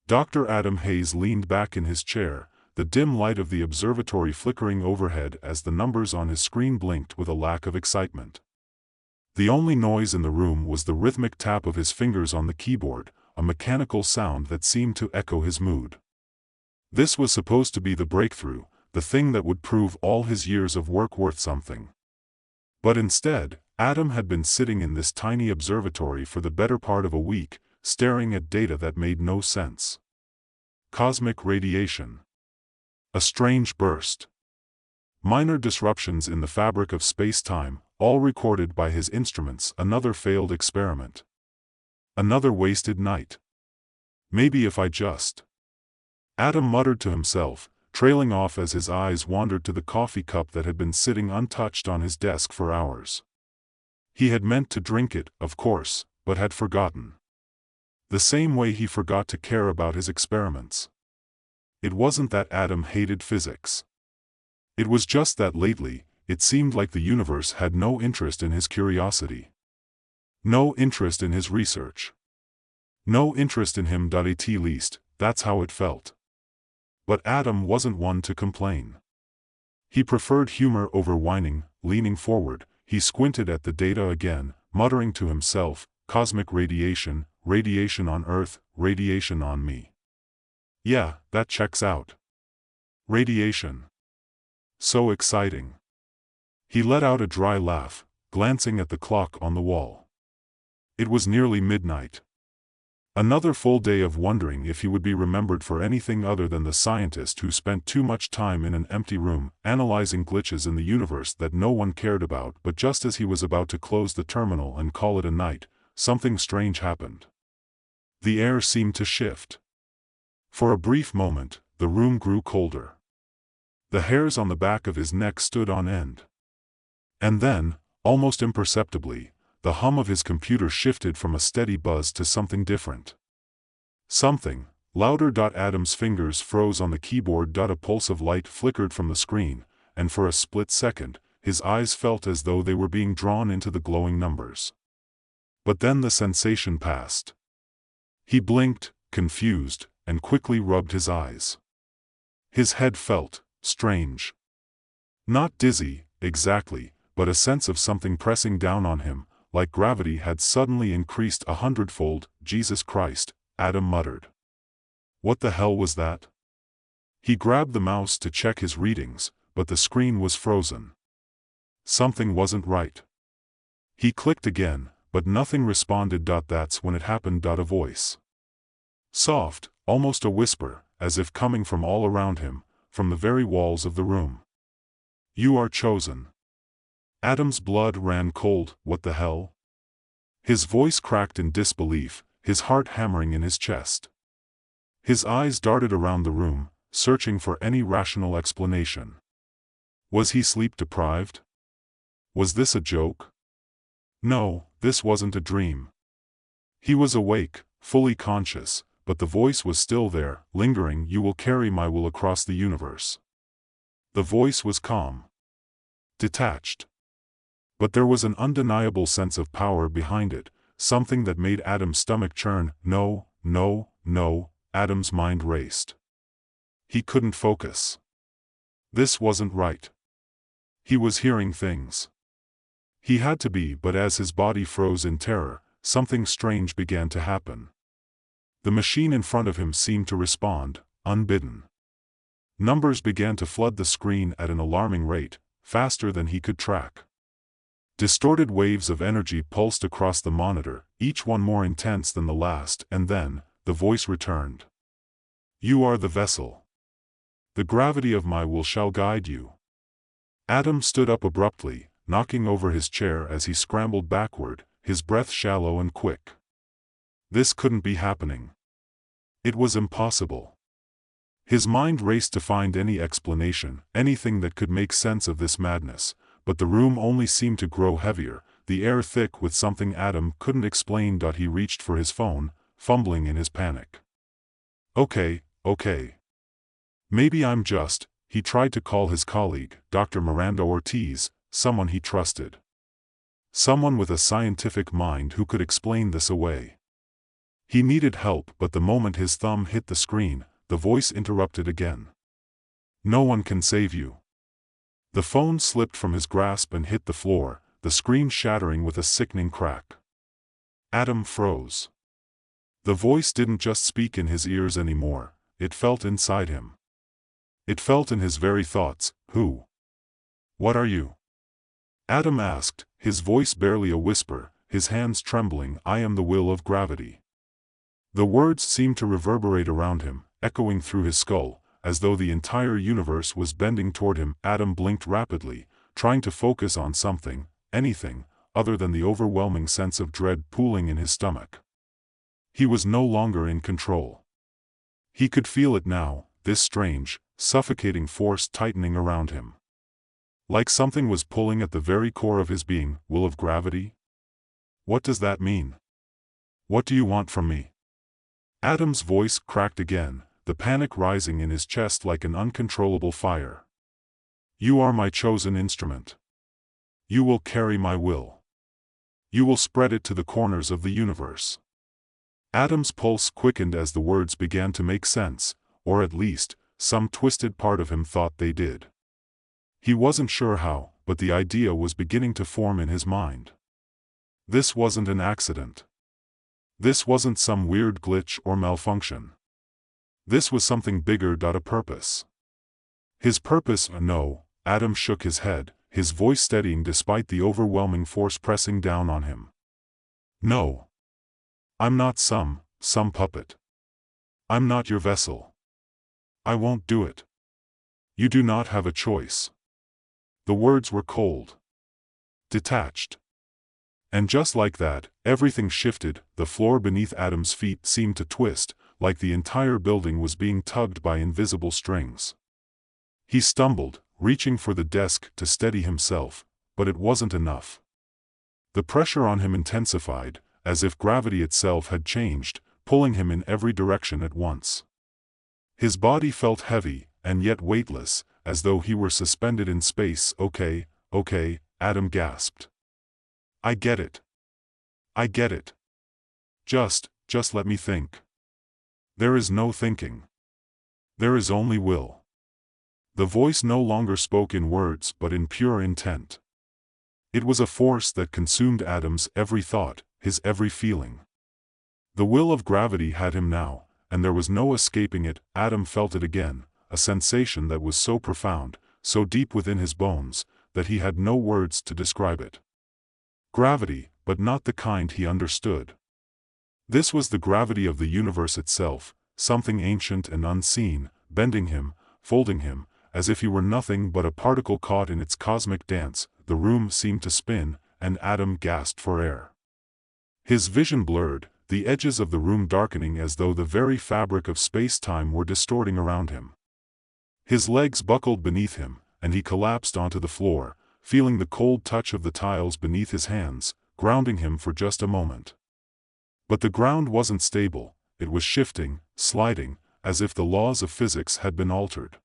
Dr. Adam Hayes leaned back in his chair, the dim light of the observatory flickering overhead as the numbers on his screen blinked with a lack of excitement. The only noise in the room was the rhythmic tap of his fingers on the keyboard, a mechanical sound that seemed to echo his mood. This was supposed to be the breakthrough, the thing that would prove all his years of work worth something. But instead, Adam had been sitting in this tiny observatory for the better part of a week, staring at data that made no sense. Cosmic radiation. A strange burst. Minor disruptions in the fabric of space-time, all recorded by his instruments. Another failed experiment. Another wasted night. Maybe if I just... Adam muttered to himself, trailing off as his eyes wandered to the coffee cup that had been sitting untouched on his desk for hours. He had meant to drink it, of course, but had forgotten. The same way he forgot to care about his experiments. It wasn't that Adam hated physics. It was just that lately, it seemed like the universe had no interest in his curiosity. No interest in his research. No interest in him. At least, that's how it felt. But Adam wasn't one to complain. He preferred humor over whining. Leaning forward, he squinted at the data again, muttering to himself, cosmic radiation, radiation on Earth, radiation on me. Yeah, that checks out. Radiation. So exciting. He let out a dry laugh, glancing at the clock on the wall. It was nearly midnight. Another full day of wondering if he would be remembered for anything other than the scientist who spent too much time in an empty room, analyzing glitches in the universe that no one cared about. But just as he was about to close the terminal and call it a night, something strange happened. The air seemed to shift. For a brief moment, the room grew colder. The hairs on the back of his neck stood on end. And then, almost imperceptibly, the hum of his computer shifted from a steady buzz to something different. Something louder. Adam's fingers froze on the keyboard. A pulse of light flickered from the screen, and for a split second, his eyes felt as though they were being drawn into the glowing numbers. But then the sensation passed. He blinked, confused, and quickly rubbed his eyes. His head felt strange. Not dizzy, exactly, but a sense of something pressing down on him, like gravity had suddenly increased 100-fold. Jesus Christ, Adam muttered. What the hell was that? He grabbed the mouse to check his readings, but the screen was frozen. Something wasn't right. He clicked again, but nothing responded. That's when it happened. A voice. Soft, almost a whisper, as if coming from all around him, from the very walls of the room. You are chosen. Adam's blood ran cold. What the hell? His voice cracked in disbelief, his heart hammering in his chest. His eyes darted around the room, searching for any rational explanation. Was he sleep-deprived? Was this a joke? No, this wasn't a dream. He was awake, fully conscious, but the voice was still there, lingering. You will carry my will across the universe. The voice was calm. Detached. But there was an undeniable sense of power behind it, something that made Adam's stomach churn. No, no, no, Adam's mind raced. He couldn't focus. This wasn't right. He was hearing things. He had to be, but as his body froze in terror, something strange began to happen. The machine in front of him seemed to respond, unbidden. Numbers began to flood the screen at an alarming rate, faster than he could track. Distorted waves of energy pulsed across the monitor, each one more intense than the last, and then, the voice returned. You are the vessel. The gravity of my will shall guide you. Adam stood up abruptly, knocking over his chair as he scrambled backward, his breath shallow and quick. This couldn't be happening. It was impossible. His mind raced to find any explanation, anything that could make sense of this madness, but the room only seemed to grow heavier, the air thick with something Adam couldn't explain. He reached for his phone, fumbling in his panic. Okay. Maybe I'm just... He tried to call his colleague, Dr. Miranda Ortiz, someone he trusted. Someone with a scientific mind who could explain this away. He needed help, but the moment his thumb hit the screen, the voice interrupted again. "No one can save you." The phone slipped from his grasp and hit the floor, the screen shattering with a sickening crack. Adam froze. The voice didn't just speak in his ears anymore, it felt inside him. It felt in his very thoughts. "Who? What are you?" Adam asked, his voice barely a whisper, his hands trembling. "I am the will of gravity." The words seemed to reverberate around him, echoing through his skull, as though the entire universe was bending toward him. Adam blinked rapidly, trying to focus on something, anything, other than the overwhelming sense of dread pooling in his stomach. He was no longer in control. He could feel it now, this strange, suffocating force tightening around him. Like something was pulling at the very core of his being. Will of gravity? What does that mean? What do you want from me? Adam's voice cracked again, the panic rising in his chest like an uncontrollable fire. "You are my chosen instrument. You will carry my will. You will spread it to the corners of the universe." Adam's pulse quickened as the words began to make sense, or at least, some twisted part of him thought they did. He wasn't sure how, but the idea was beginning to form in his mind. This wasn't an accident. This wasn't some weird glitch or malfunction. This was something bigger. A purpose. His purpose? No. Adam shook his head, his voice steadying despite the overwhelming force pressing down on him. "No. I'm not some puppet. I'm not your vessel. I won't do it. You do not have a choice." The words were cold. Detached. And just like that, everything shifted. The floor beneath Adam's feet seemed to twist, like the entire building was being tugged by invisible strings. He stumbled, reaching for the desk to steady himself, but it wasn't enough. The pressure on him intensified, as if gravity itself had changed, pulling him in every direction at once. His body felt heavy, and yet weightless, as though he were suspended in space. Okay, Adam gasped. "I get it. I get it. Just let me think." "There is no thinking. There is only will." The voice no longer spoke in words but in pure intent. It was a force that consumed Adam's every thought, his every feeling. The will of gravity had him now, and there was no escaping it. Adam felt it again, a sensation that was so profound, so deep within his bones, that he had no words to describe it. Gravity, but not the kind he understood. This was the gravity of the universe itself, something ancient and unseen, bending him, folding him, as if he were nothing but a particle caught in its cosmic dance. The room seemed to spin, and Adam gasped for air. His vision blurred, the edges of the room darkening as though the very fabric of space-time were distorting around him. His legs buckled beneath him, and he collapsed onto the floor, feeling the cold touch of the tiles beneath his hands, grounding him for just a moment. But the ground wasn't stable, it was shifting, sliding, as if the laws of physics had been altered.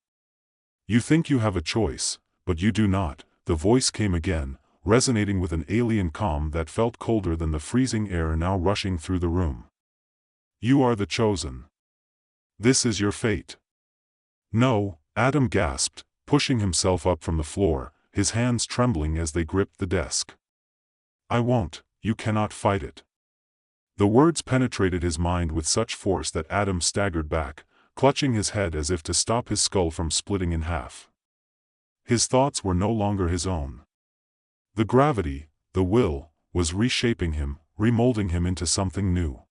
"You think you have a choice, but you do not," the voice came again, resonating with an alien calm that felt colder than the freezing air now rushing through the room. "You are the chosen. This is your fate." "No," Adam gasped, pushing himself up from the floor, his hands trembling as they gripped the desk. "I won't. You cannot fight it." The words penetrated his mind with such force that Adam staggered back, clutching his head as if to stop his skull from splitting in half. His thoughts were no longer his own. The gravity, the will, was reshaping him, remolding him into something new.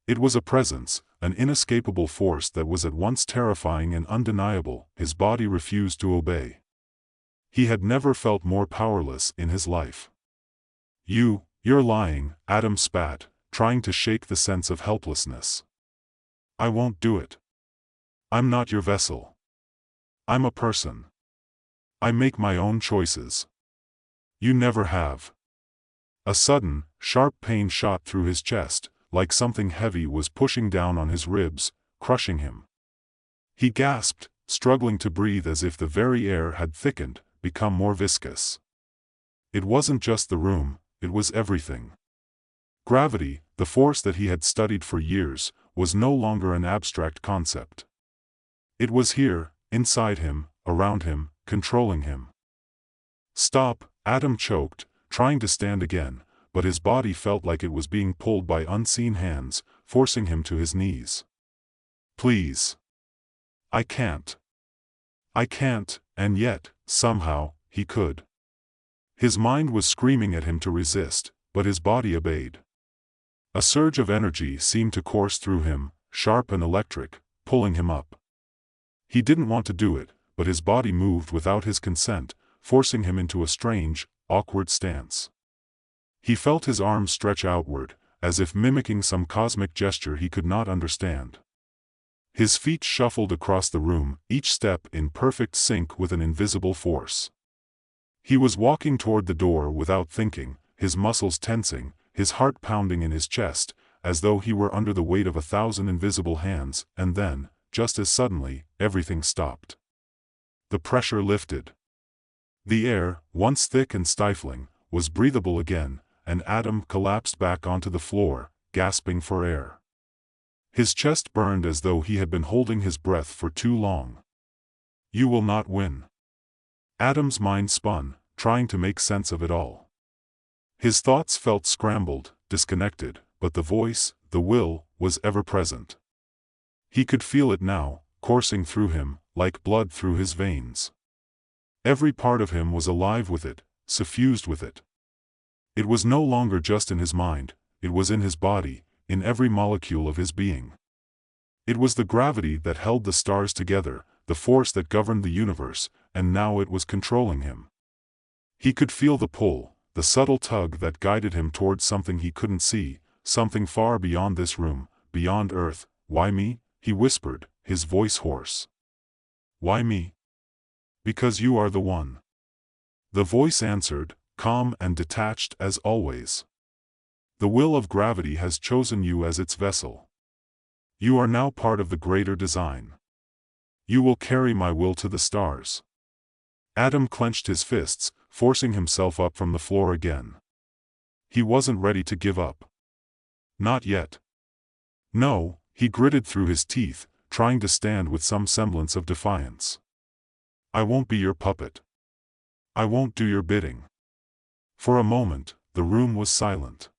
It was a presence, an inescapable force that was at once terrifying and undeniable. His body refused to obey. He had never felt more powerless in his life. You're lying," Adam spat, trying to shake the sense of helplessness. "I won't do it. I'm not your vessel. I'm a person. I make my own choices. You never have." A sudden, sharp pain shot through his chest, like something heavy was pushing down on his ribs, crushing him. He gasped, struggling to breathe as if the very air had thickened, become more viscous. It wasn't just the room, it was everything. Gravity, the force that he had studied for years, was no longer an abstract concept. It was here, inside him, around him, controlling him. "Stop," Adam choked, trying to stand again, but his body felt like it was being pulled by unseen hands, forcing him to his knees. "Please. I can't. I can't," and yet, somehow, he could. His mind was screaming at him to resist, but his body obeyed. A surge of energy seemed to course through him, sharp and electric, pulling him up. He didn't want to do it, but his body moved without his consent, forcing him into a strange, awkward stance. He felt his arms stretch outward, as if mimicking some cosmic gesture he could not understand. His feet shuffled across the room, each step in perfect sync with an invisible force. He was walking toward the door without thinking, his muscles tensing, his heart pounding in his chest, as though he were under the weight of 1,000 invisible hands, and then, just as suddenly, everything stopped. The pressure lifted. The air, once thick and stifling, was breathable again, and Adam collapsed back onto the floor, gasping for air. His chest burned as though he had been holding his breath for too long. "You will not win." Adam's mind spun, trying to make sense of it all. His thoughts felt scrambled, disconnected, but the voice, the will, was ever present. He could feel it now, coursing through him, like blood through his veins. Every part of him was alive with it, suffused with it. It was no longer just in his mind, it was in his body, in every molecule of his being. It was the gravity that held the stars together, the force that governed the universe, and now it was controlling him. He could feel the pull, the subtle tug that guided him towards something he couldn't see, something far beyond this room, beyond Earth. "Why me?" he whispered, his voice hoarse. "Why me?" "Because you are the one." The voice answered, calm and detached as always. "The will of gravity has chosen you as its vessel. You are now part of the greater design. You will carry my will to the stars." Adam clenched his fists, forcing himself up from the floor again. He wasn't ready to give up. Not yet. No, he gritted through his teeth, trying to stand with some semblance of defiance. "I won't be your puppet. I won't do your bidding." For a moment, the room was silent.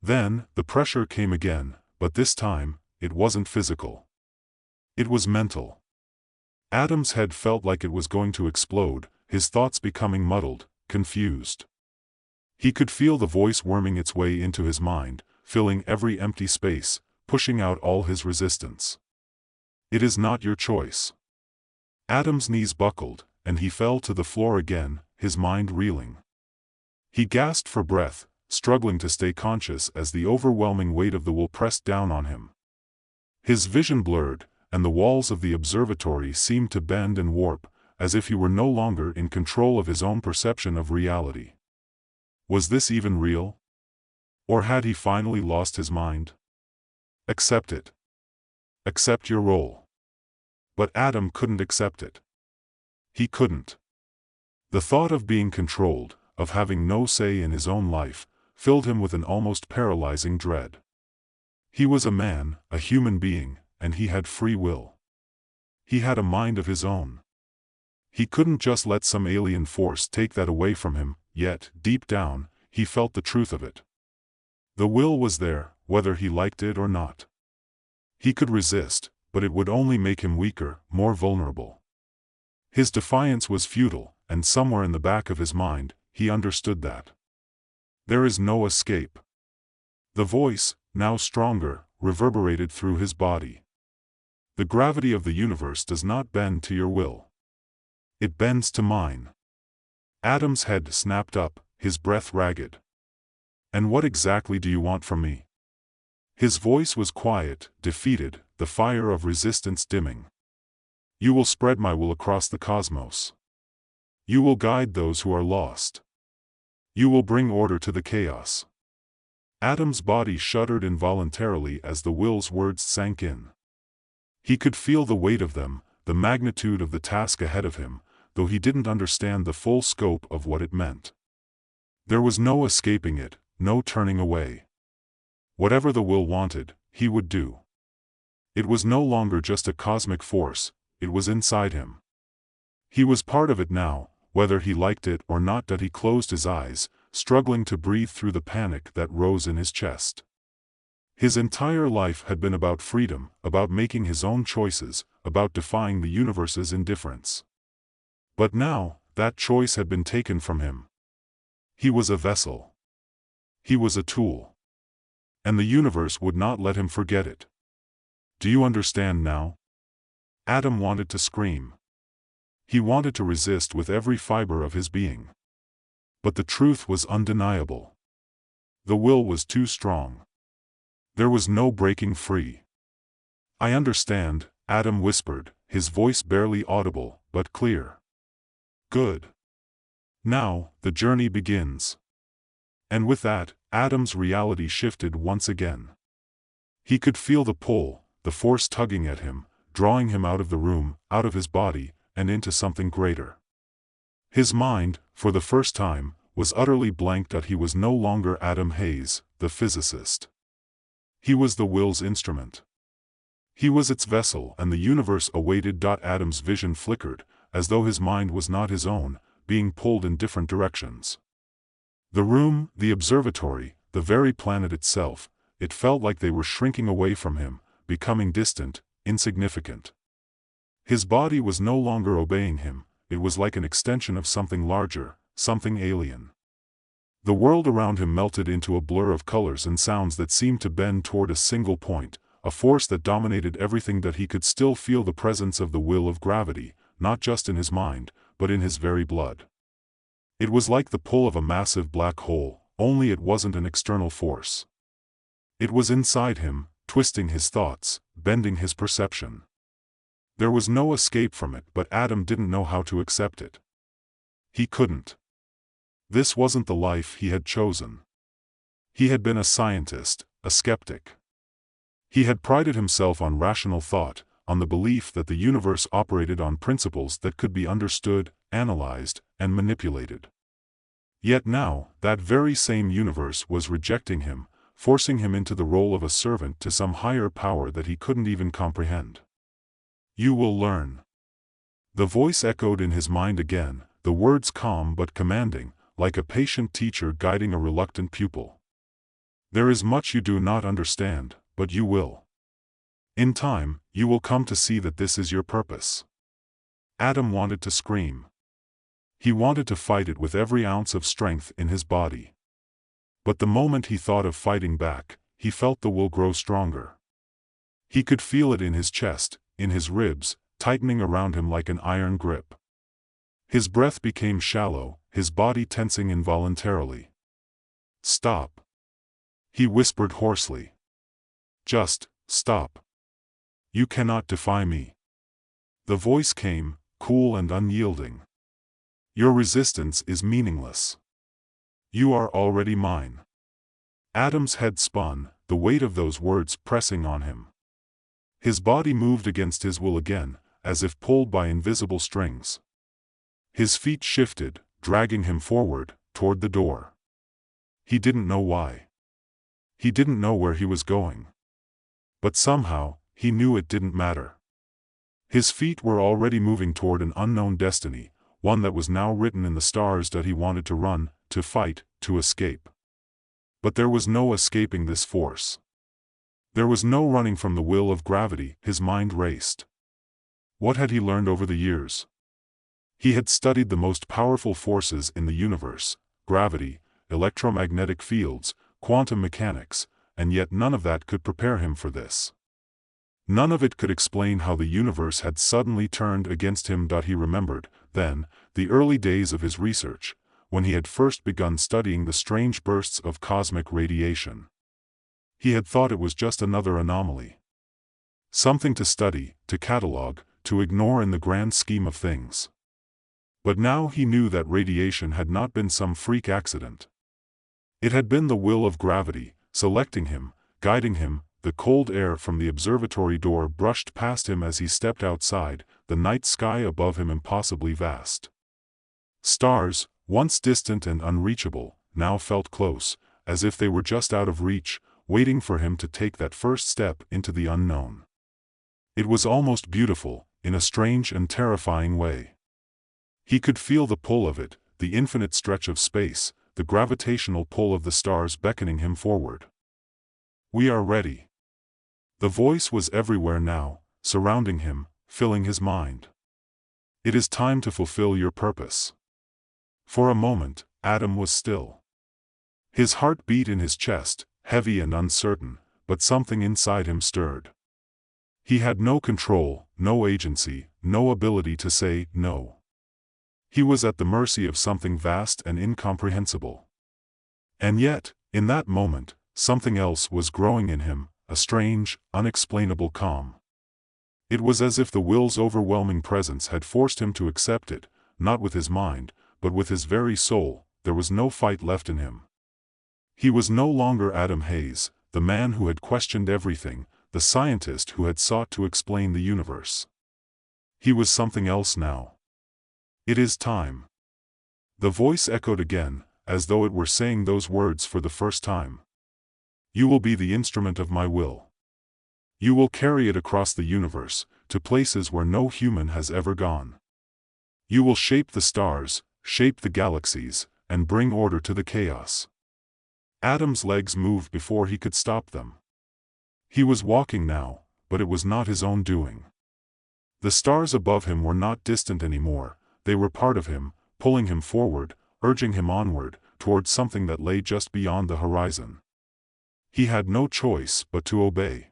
Then, the pressure came again, but this time, it wasn't physical. It was mental. Adam's head felt like it was going to explode, his thoughts becoming muddled, confused. He could feel the voice worming its way into his mind, filling every empty space, pushing out all his resistance. "It is not your choice." Adam's knees buckled, and he fell to the floor again, his mind reeling. He gasped for breath, struggling to stay conscious as the overwhelming weight of the will pressed down on him. His vision blurred, and the walls of the observatory seemed to bend and warp, as if he were no longer in control of his own perception of reality. Was this even real? Or had he finally lost his mind? Accept it. Accept your role. But Adam couldn't accept it. He couldn't. The thought of being controlled, of having no say in his own life, filled him with an almost paralyzing dread. He was a man, a human being, and he had free will. He had a mind of his own. He couldn't just let some alien force take that away from him, yet, deep down, he felt the truth of it. The will was there, whether he liked it or not. He could resist, but it would only make him weaker, more vulnerable. His defiance was futile, and somewhere in the back of his mind, he understood that. There is no escape. The voice, now stronger, reverberated through his body. The gravity of the universe does not bend to your will. It bends to mine. Adam's head snapped up, his breath ragged. "And what exactly do you want from me?" His voice was quiet, defeated, the fire of resistance dimming. "You will spread my will across the cosmos. You will guide those who are lost. You will bring order to the chaos." Adam's body shuddered involuntarily as the will's words sank in. He could feel the weight of them, the magnitude of the task ahead of him, though he didn't understand the full scope of what it meant. There was no escaping it, no turning away. Whatever the will wanted, he would do. It was no longer just a cosmic force, it was inside him. He was part of it now, whether he liked it or not. That he closed his eyes, struggling to breathe through the panic that rose in his chest. His entire life had been about freedom, about making his own choices, about defying the universe's indifference. But now, that choice had been taken from him. He was a vessel. He was a tool. And the universe would not let him forget it. Do you understand now? Adam wanted to scream. He wanted to resist with every fiber of his being. But the truth was undeniable. The will was too strong. There was no breaking free. I understand, Adam whispered, his voice barely audible, but clear. Good. Now, the journey begins. And with that, Adam's reality shifted once again. He could feel the pull, the force tugging at him, drawing him out of the room, out of his body, and into something greater. His mind, for the first time, was utterly blank. That he was no longer Adam Hayes, the physicist. He was the will's instrument. He was its vessel, and the universe awaited. Adam's vision flickered, as though his mind was not his own, being pulled in different directions. The room, the observatory, the very planet itself, it felt like they were shrinking away from him, becoming distant, insignificant. His body was no longer obeying him, it was like an extension of something larger, something alien. The world around him melted into a blur of colors and sounds that seemed to bend toward a single point, a force that dominated everything. That he could still feel the presence of the will of gravity, not just in his mind, but in his very blood. It was like the pull of a massive black hole, only it wasn't an external force. It was inside him, twisting his thoughts, bending his perception. There was no escape from it, but Adam didn't know how to accept it. He couldn't. This wasn't the life he had chosen. He had been a scientist, a skeptic. He had prided himself on rational thought, on the belief that the universe operated on principles that could be understood, analyzed, and manipulated. Yet now, that very same universe was rejecting him, forcing him into the role of a servant to some higher power that he couldn't even comprehend. You will learn. The voice echoed in his mind again, the words calm but commanding, like a patient teacher guiding a reluctant pupil. There is much you do not understand, but you will. In time, you will come to see that this is your purpose. Adam wanted to scream. He wanted to fight it with every ounce of strength in his body. But the moment he thought of fighting back, he felt the will grow stronger. He could feel it in his chest, in his ribs, tightening around him like an iron grip. His breath became shallow, his body tensing involuntarily. Stop. He whispered hoarsely. Just, stop. You cannot defy me. The voice came, cool and unyielding. Your resistance is meaningless. You are already mine. Adam's head spun, the weight of those words pressing on him. His body moved against his will again, as if pulled by invisible strings. His feet shifted, dragging him forward, toward the door. He didn't know why. He didn't know where he was going. But somehow, he knew it didn't matter. His feet were already moving toward an unknown destiny, one that was now written in the stars. That he wanted to run, to fight, to escape. But there was no escaping this force. There was no running from the will of gravity. His mind raced. What had he learned over the years? He had studied the most powerful forces in the universe, gravity, electromagnetic fields, quantum mechanics, and yet none of that could prepare him for this. None of it could explain how the universe had suddenly turned against him. He remembered, then, the early days of his research, when he had first begun studying the strange bursts of cosmic radiation. He had thought it was just another anomaly. Something to study, to catalog, to ignore in the grand scheme of things. But now he knew that radiation had not been some freak accident. It had been the will of gravity, selecting him, guiding him. The cold air from the observatory door brushed past him as he stepped outside, the night sky above him impossibly vast. Stars, once distant and unreachable, now felt close, as if they were just out of reach, waiting for him to take that first step into the unknown. It was almost beautiful, in a strange and terrifying way. He could feel the pull of it, the infinite stretch of space, the gravitational pull of the stars beckoning him forward. "We are ready." The voice was everywhere now, surrounding him, filling his mind. "It is time to fulfill your purpose." For a moment, Adam was still. His heart beat in his chest, heavy and uncertain, but something inside him stirred. He had no control, no agency, no ability to say no. He was at the mercy of something vast and incomprehensible. And yet, in that moment, something else was growing in him, a strange, unexplainable calm. It was as if the will's overwhelming presence had forced him to accept it, not with his mind, but with his very soul. There was no fight left in him. He was no longer Adam Hayes, the man who had questioned everything, the scientist who had sought to explain the universe. He was something else now. "It is time." The voice echoed again, as though it were saying those words for the first time. "You will be the instrument of my will. You will carry it across the universe, to places where no human has ever gone. You will shape the stars, shape the galaxies, and bring order to the chaos." Adam's legs moved before he could stop them. He was walking now, but it was not his own doing. The stars above him were not distant anymore, they were part of him, pulling him forward, urging him onward, towards something that lay just beyond the horizon. He had no choice but to obey.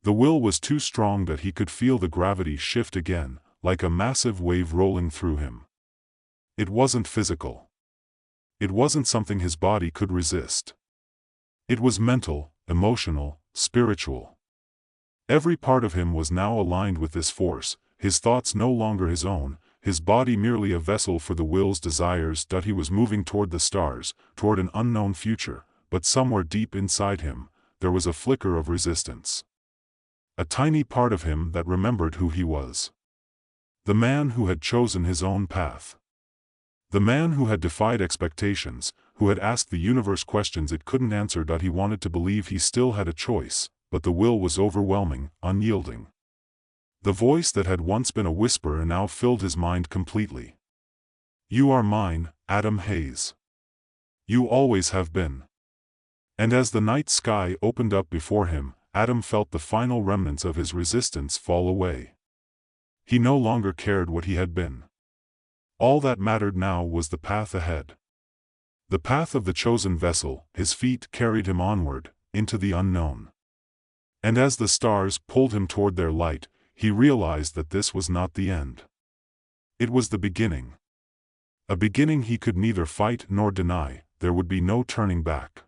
The will was too strong that he could feel the gravity shift again, like a massive wave rolling through him. It wasn't physical. It wasn't something his body could resist. It was mental, emotional, spiritual. Every part of him was now aligned with this force, his thoughts no longer his own, his body merely a vessel for the will's desires. He was moving toward the stars, toward an unknown future, but somewhere deep inside him, there was a flicker of resistance. A tiny part of him that remembered who he was. The man who had chosen his own path. The man who had defied expectations, who had asked the universe questions it couldn't answer. He wanted to believe he still had a choice, but the will was overwhelming, unyielding. The voice that had once been a whisper now filled his mind completely. "You are mine, Adam Hayes. You always have been." And as the night sky opened up before him, Adam felt the final remnants of his resistance fall away. He no longer cared what he had been. All that mattered now was the path ahead. The path of the chosen vessel. His feet carried him onward, into the unknown. And as the stars pulled him toward their light, he realized that this was not the end. It was the beginning. A beginning he could neither fight nor deny. There would be no turning back.